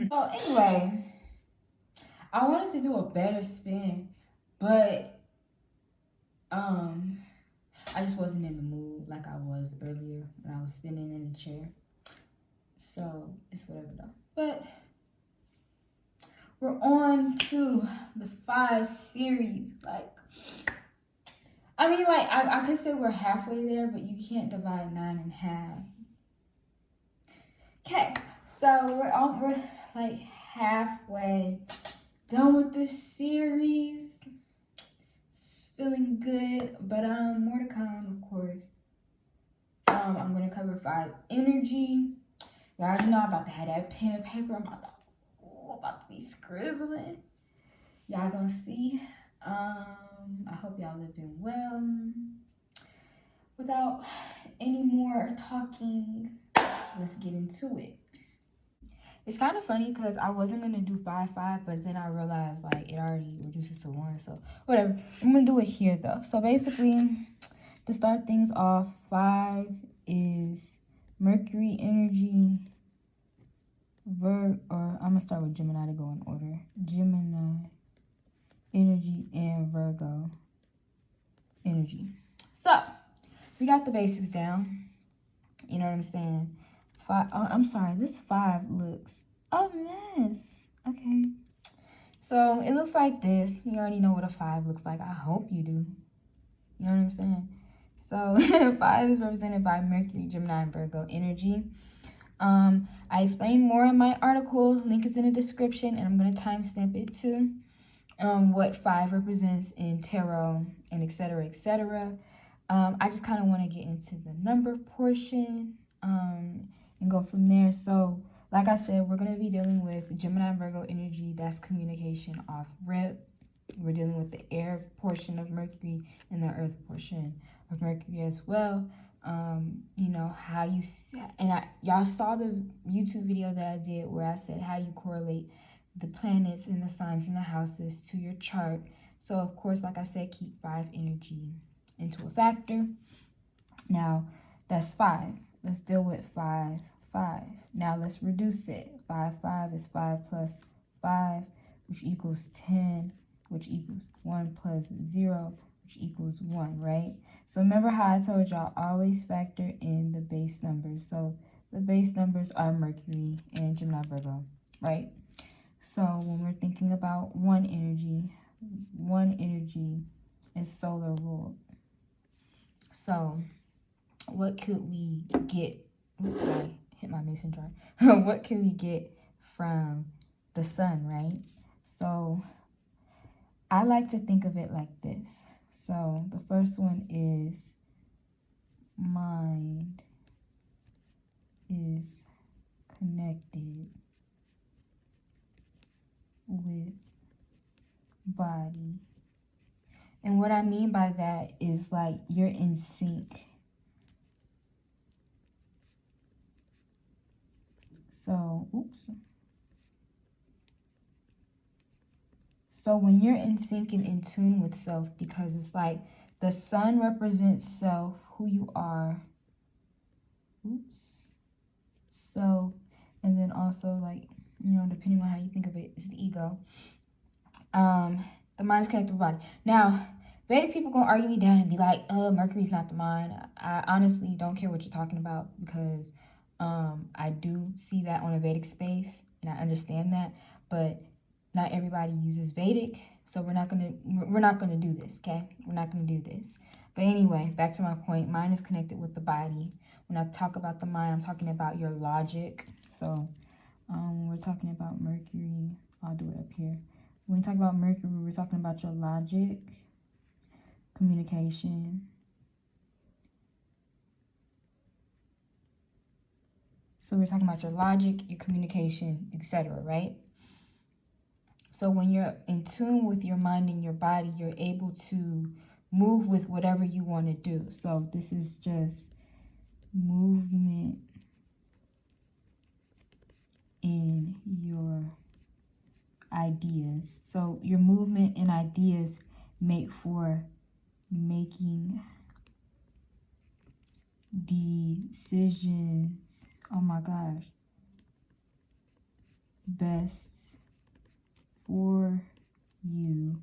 So anyway, I wanted to do a better spin, but I just wasn't in the mood like I was earlier when I was spinning in the chair. So it's whatever though. But we're on to the 5 series. Like, I mean, like I could say we're halfway there, but you can't divide 9 in half. Okay, so we're like halfway done with this series. It's feeling good, but more to come, of course. I'm gonna cover 5 energy. Y'all already know I'm about to have that pen and paper. I'm about to be scribbling. Y'all gonna see. I hope y'all living well. Without any more talking, let's get into it. It's kind of funny because I wasn't gonna do 5-5, but then I realized like it already reduces to 1, so whatever. I'm gonna do it here though. So basically, to start things off, 5 is Mercury energy. I'm gonna start with Gemini to go in order. Gemini energy and Virgo energy. So we got the basics down. You know what I'm saying? 5. Oh, I'm sorry. This 5 looks a mess. Okay. So it looks like this. You already know what a 5 looks like. I hope you do. You know what I'm saying? So 5 is represented by Mercury, Gemini, and Virgo energy. I explain more in my article. Link is in the description, and I'm going to timestamp it too. What 5 represents in tarot, and etc., etc. I just kind of want to get into the number portion and go from there. So, like I said, we're going to be dealing with Gemini and Virgo energy. That's communication off rip. We're dealing with the air portion of Mercury and the earth portion of Mercury as well. You know, how you, y'all saw the YouTube video that I did where I said how you correlate the planets and the signs and the houses to your chart. So, of course, like I said, keep 5 energy into a factor. Now, that's 5. Let's deal with 5, 5. Now, let's reduce it. 5, 5 is 5 plus 5, which equals 10, which equals 1 plus 0, which equals 1, right? So remember how I told y'all, always factor in the base numbers. So the base numbers are Mercury and Gemini, Virgo, right? So when we're thinking about 1 energy is solar ruled. So what could we get? Oops, sorry, hit my mason jar. What can we get from the sun, right? So I like to think of it like this. So the first one is mind is connected with body. And what I mean by that is like you're in sync. So, oops. So when you're in sync and in tune with self, because it's like the sun represents self, who you are. Oops. Self. And then also like, you know, depending on how you think of it, it's the ego. The mind is connected with the body. Now, Vedic people gonna argue me down and be like, Mercury's not the mind. I honestly don't care what you're talking about because I do see that on a Vedic space and I understand that, but not everybody uses Vedic, so we're not gonna do this, okay? We're not gonna do this. But anyway, back to my point. Mind is connected with the body. When I talk about the mind, I'm talking about your logic. So when we're talking about Mercury, I'll do it up here. When we talk about Mercury, we're talking about your logic, communication. So we're talking about your logic, your communication, etc., right? So when you're in tune with your mind and your body, you're able to move with whatever you want to do. So this is just movement in your ideas. So your movement and ideas make for making decisions. Oh my gosh. best for you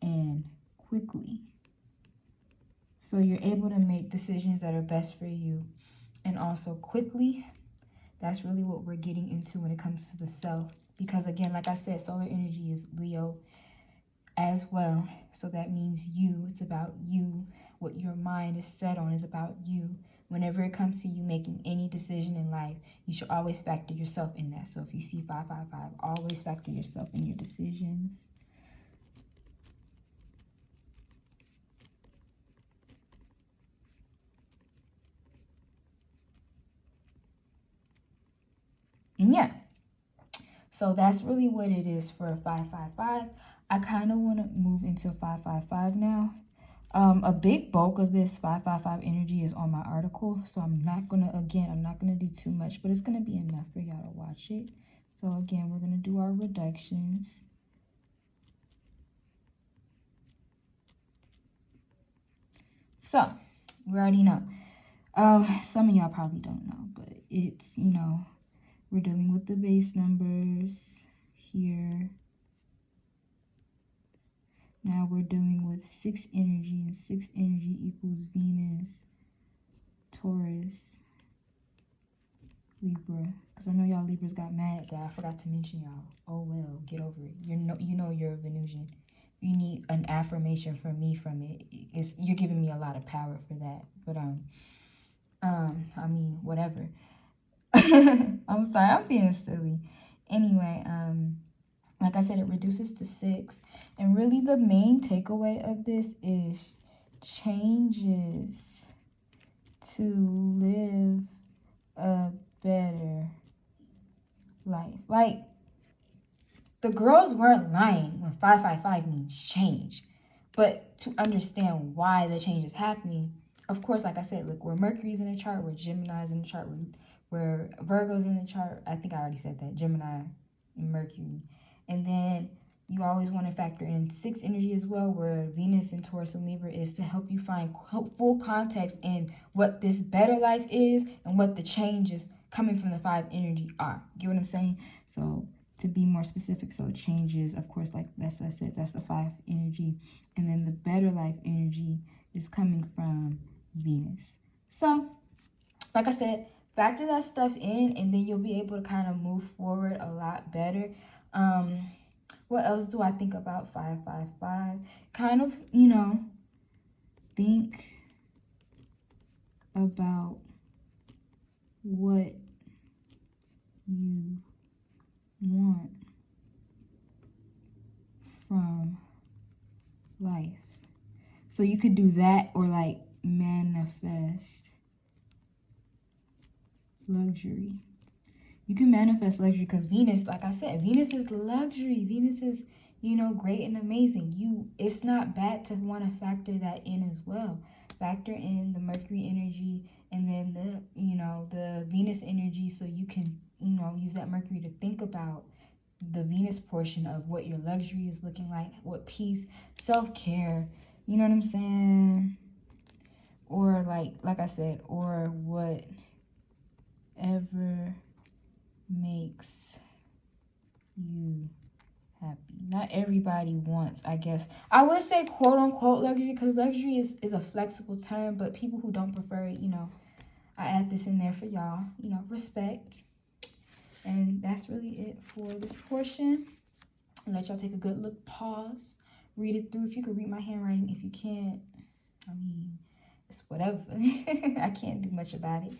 and quickly. So you're able to make decisions that are best for you and also quickly. That's really what we're getting into when it comes to the self. Because again, like I said, solar energy is Leo as well. So that means you. It's about you. What your mind is set on is about you. Whenever it comes to you making any decision in life, you should always factor yourself in that. So if you see 555, always factor yourself in your decisions. And yeah, so that's really what it is for 555. I kind of want to move into 555 now. A big bulk of this 555 energy is on my article, so I'm not gonna do too much, but it's gonna be enough for y'all to watch it. So again, we're gonna do our reductions. So we already know. Some of y'all probably don't know, but it's, you know, we're dealing with the base numbers here. Now we're dealing with 6 energy, and 6 energy equals Venus, Taurus, Libra. Because I know y'all Libras got mad that I forgot to mention y'all. Oh well, get over it. You know you're a Venusian. You need an affirmation from me from it. You're giving me a lot of power for that. But I mean, whatever. I'm sorry, I'm being silly. Anyway, like I said, it reduces to 6. And really the main takeaway of this is changes to live a better life. Like, the girls weren't lying when 555 means change. But to understand why the change is happening, of course, like I said, look, where Mercury's in the chart, where Gemini's in the chart, where Virgo's in the chart. I think I already said that, Gemini and Mercury. And then you always want to factor in 6 energy as well, where Venus and Taurus and Libra is to help you find full context in what this better life is and what the changes coming from the 5 energy are. Get what I'm saying? So to be more specific, so changes, of course, like I said, that's the 5 energy. And then the better life energy is coming from Venus. So, like I said, factor that stuff in, and then you'll be able to kind of move forward a lot better. What else do I think about 555? Kind of, you know, think about what you want from life. So you could do that, or like manifest luxury. You can manifest luxury because Venus, like I said, Venus is luxury. Venus is, you know, great and amazing. It's not bad to want to factor that in as well. Factor in the Mercury energy and then the, you know, the Venus energy, so you can, you know, use that Mercury to think about the Venus portion of what your luxury is looking like, what peace, self-care, you know what I'm saying? Or like I said, or whatever makes you happy. Not everybody wants, I guess. I would say quote unquote luxury, because luxury is a flexible term, but people who don't prefer it, you know, I add this in there for y'all, you know, respect. And that's really it for this portion. I'll let y'all take a good look, pause, read it through. If you could read my handwriting, if you can't, I mean, it's whatever. I can't do much about it.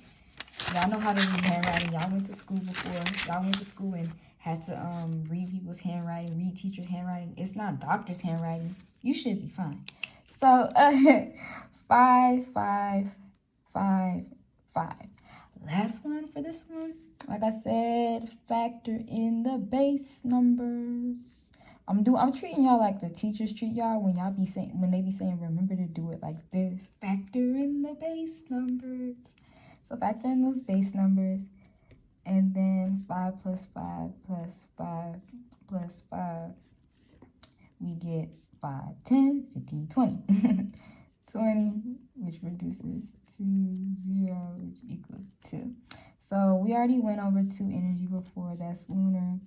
Y'all know how to read handwriting. Y'all went to school before. Y'all went to school and had to read people's handwriting, read teachers' handwriting. It's not doctor's handwriting. You should be fine. So 5, 5, 5, 5. Last one for this one. Like I said, factor in the base numbers. I'm treating y'all like the teachers treat y'all when they be saying remember to do it like this. Factor in the base numbers. So factor in those base numbers, and then 5 plus 5 plus 5 plus 5, we get 5, 10, 15, 20. 20, which reduces to 0, which equals 2. So we already went over 2 energy before. That's lunar,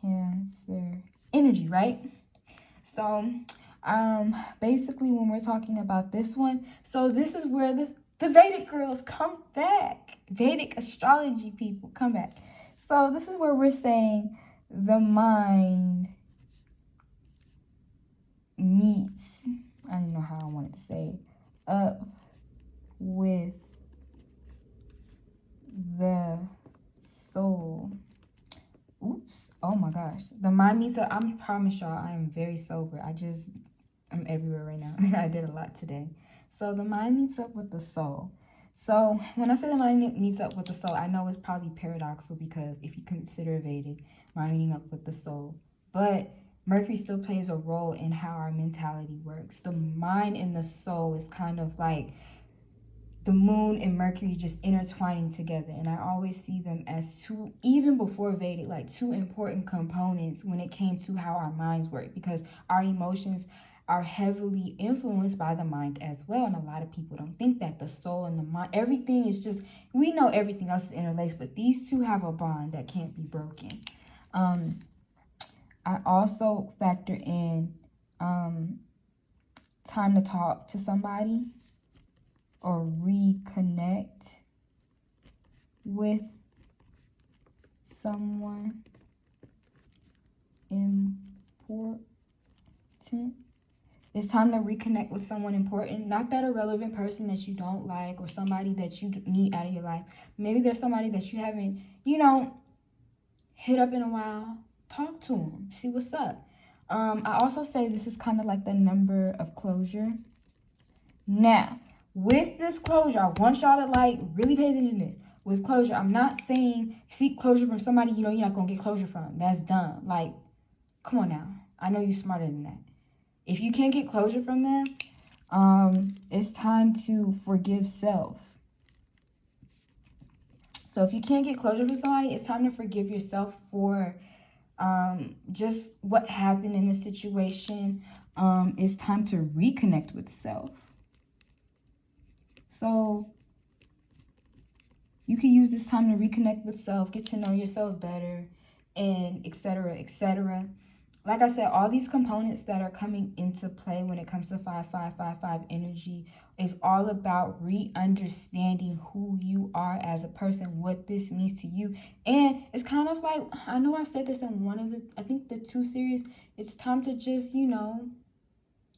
Cancer energy, right? So basically when we're talking about this one, so this is where the Vedic girls come back. Vedic astrology people come back. So this is where we're saying the mind meets, I don't know how I wanted to say, up with the soul. Oops. Oh my gosh. The mind meets up. I promise y'all I am very sober. I'm everywhere right now. I did a lot today. So the mind meets up with the soul. So when I say the mind meets up with the soul, I know it's probably paradoxical because if you consider Vedic, mind meeting up with the soul. But Mercury still plays a role in how our mentality works. The mind and the soul is kind of like the moon and Mercury just intertwining together. And I always see them as two, even before Vedic, like 2 important components when it came to how our minds work, because our emotions are heavily influenced by the mind as well. And a lot of people don't think that the soul and the mind, everything is just, we know everything else is interlaced, but these two have a bond that can't be broken. I also factor in time to talk to somebody or reconnect with someone important. It's time to reconnect with someone important. Not that irrelevant person that you don't like or somebody that you need out of your life. Maybe there's somebody that you haven't, hit up in a while. Talk to them. See what's up. I also say this is kind of like the number of closure. Now, with this closure, I want y'all to really pay attention to this. With closure, I'm not saying seek closure from somebody you're not going to get closure from. That's dumb. Come on now. I know you're smarter than that. If you can't get closure from them, it's time to forgive self. So if you can't get closure from somebody, it's time to forgive yourself for just what happened in the situation. It's time to reconnect with self. So you can use this time to reconnect with self, get to know yourself better, and etc., etc. Like I said, all these components that are coming into play when it comes to 5555 energy is all about re-understanding who you are as a person, what this means to you. And it's kind of like, I know I said this in one of the 2 series, it's time to just,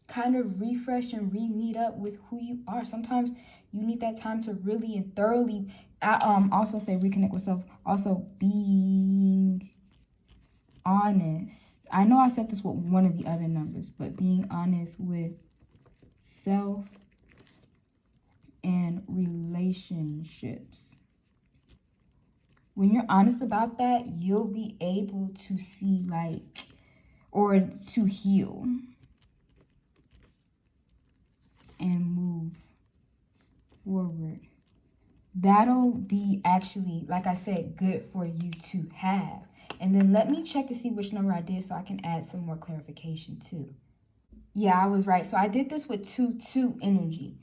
kind of refresh and re-meet up with who you are. Sometimes you need that time to really and thoroughly, I also say reconnect with self, also being honest. I know I said this with one of the other numbers, but being honest with self and relationships. When you're honest about that, you'll be able to see or to heal and move forward. That'll be actually, like I said, good for you to have. And then let me check to see which number I did so I can add some more clarification too. Yeah, I was right. So I did this with 2-2 energy.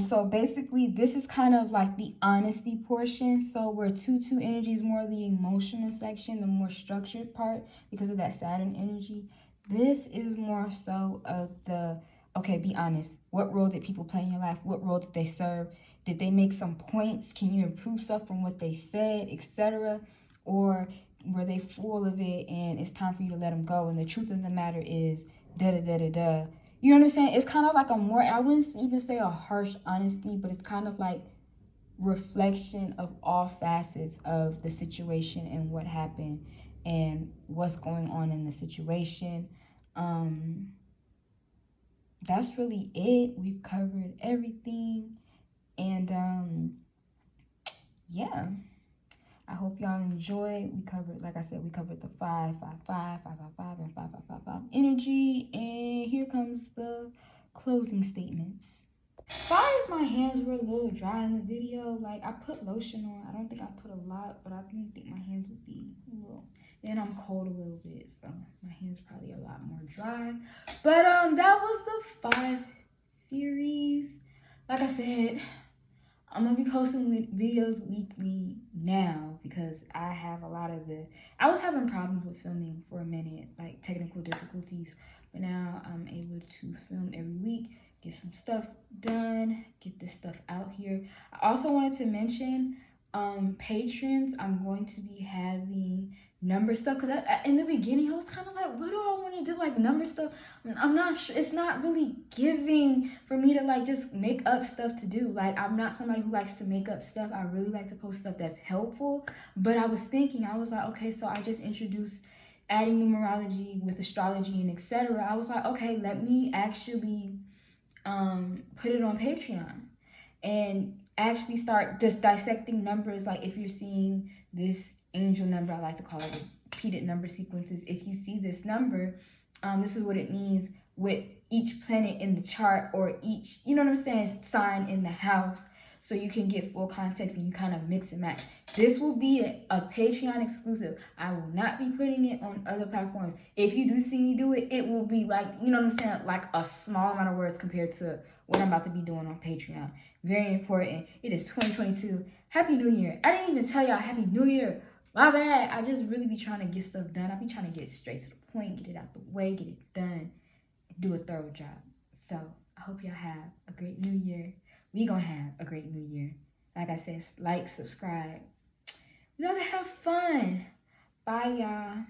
So basically this is kind of like the honesty portion. So where 2-2 energy is more the emotional section, the more structured part because of that Saturn energy. This is more so of the, okay, be honest. What role did people play in your life? What role did they serve? Did they make some points? Can you improve stuff from what they said, etc.? Or were they full of it and it's time for you to let them go? And the truth of the matter is, da-da-da-da-da. You know what I'm saying? It's kind of like a more, I wouldn't even say a harsh honesty, but it's kind of like reflection of all facets of the situation and what happened and what's going on in the situation. That's really it. We've covered everything. And yeah, I hope y'all enjoy. We covered, like I said, we covered the 555, 555, and 5555 energy. And here comes the closing statements. Sorry if my hands were a little dry in the video. I put lotion on. I don't think I put a lot, but I didn't think my hands would be a little. And I'm cold a little bit, so my hands probably a lot more dry. But that was the 5 series. Like I said, I'm gonna be posting videos weekly now because I have a lot of I was having problems with filming for a minute, like technical difficulties, but now I'm able to film every week, get some stuff done, get this stuff out here. I also wanted to mention patrons. I'm going to be having number stuff because in the beginning I was kind of like, what do I want to do, like number stuff? I'm not sure. It's not really giving for me to like just make up stuff to do. Like, I'm not somebody who likes to make up stuff. I really like to post stuff that's helpful. But I was thinking, I was like, okay, so I just introduced adding numerology with astrology and etc. I was like, okay, let me actually put it on Patreon and actually start just dissecting numbers. Like, if you're seeing this angel number, I like to call it repeated number sequences. If you see this number, this is what it means with each planet in the chart, or each, you know what I'm saying, sign in the house, so you can get full context and you kind of mix and match. This will be a Patreon exclusive. I will not be putting it on other platforms. If you do see me do it, it will be like, you know what I'm saying, like a small amount of words compared to what I'm about to be doing on Patreon. Very important. It is 2022. Happy New Year. I didn't even tell y'all Happy New Year. My bad. I just really be trying to get stuff done. I be trying to get straight to the point, get it out the way, get it done, and do a thorough job. So I hope y'all have a great New Year. We gonna have a great New Year. Like I said, like, subscribe. We gotta have fun. Bye, y'all.